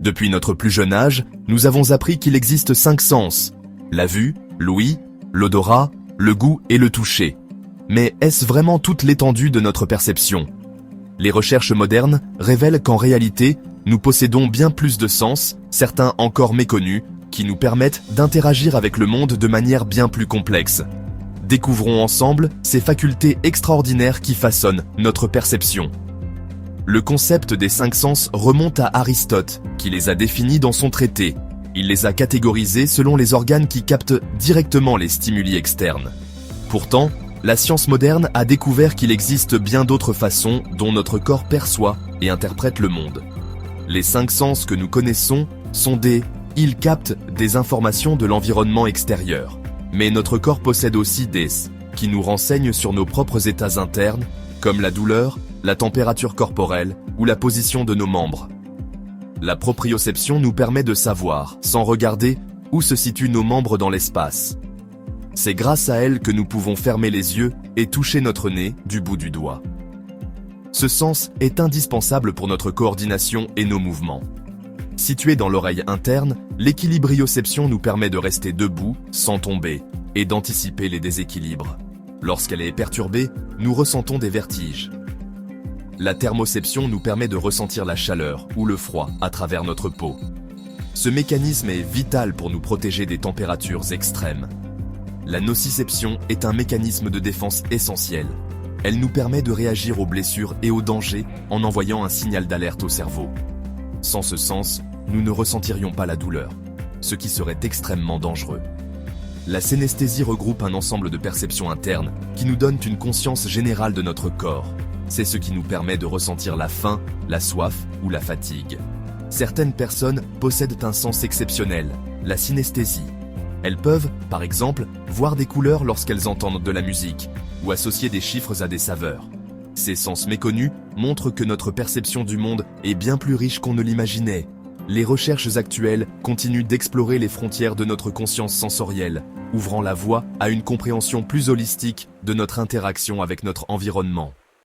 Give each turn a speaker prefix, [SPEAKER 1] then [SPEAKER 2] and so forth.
[SPEAKER 1] Depuis notre plus jeune âge, nous avons appris qu'il existe 5 sens: la vue, l'ouïe, l'odorat, le goût et le toucher. Mais est-ce vraiment toute l'étendue de notre perception? Les recherches modernes révèlent qu'en réalité, nous possédons bien plus de sens, certains encore méconnus, qui nous permettent d'interagir avec le monde de manière bien plus complexe. Découvrons ensemble ces facultés extraordinaires qui façonnent notre perception. Le concept des 5 sens remonte à Aristote, qui les a définis dans son traité. Il les a catégorisés selon les organes qui captent directement les stimuli externes. Pourtant, la science moderne a découvert qu'il existe bien d'autres façons dont notre corps perçoit et interprète le monde. Les 5 sens que nous connaissons sont ils captent des informations de l'environnement extérieur. Mais notre corps possède aussi des qui nous renseignent sur nos propres états internes, comme la douleur, la température corporelle ou la position de nos membres. La proprioception nous permet de savoir, sans regarder, où se situent nos membres dans l'espace. C'est grâce à elle que nous pouvons fermer les yeux et toucher notre nez du bout du doigt. Ce sens est indispensable pour notre coordination et nos mouvements. Situé dans l'oreille interne, l'équilibrioception nous permet de rester debout, sans tomber, et d'anticiper les déséquilibres. Lorsqu'elle est perturbée, nous ressentons des vertiges. La thermoception nous permet de ressentir la chaleur ou le froid à travers notre peau. Ce mécanisme est vital pour nous protéger des températures extrêmes. La nociception est un mécanisme de défense essentiel. Elle nous permet de réagir aux blessures et aux dangers en envoyant un signal d'alerte au cerveau. Sans ce sens, nous ne ressentirions pas la douleur, ce qui serait extrêmement dangereux. La synesthésie regroupe un ensemble de perceptions internes qui nous donnent une conscience générale de notre corps. C'est ce qui nous permet de ressentir la faim, la soif ou la fatigue. Certaines personnes possèdent un sens exceptionnel, la synesthésie. Elles peuvent, par exemple, voir des couleurs lorsqu'elles entendent de la musique ou associer des chiffres à des saveurs. Ces sens méconnus montrent que notre perception du monde est bien plus riche qu'on ne l'imaginait. Les recherches actuelles continuent d'explorer les frontières de notre conscience sensorielle, ouvrant la voie à une compréhension plus holistique de notre interaction avec notre environnement.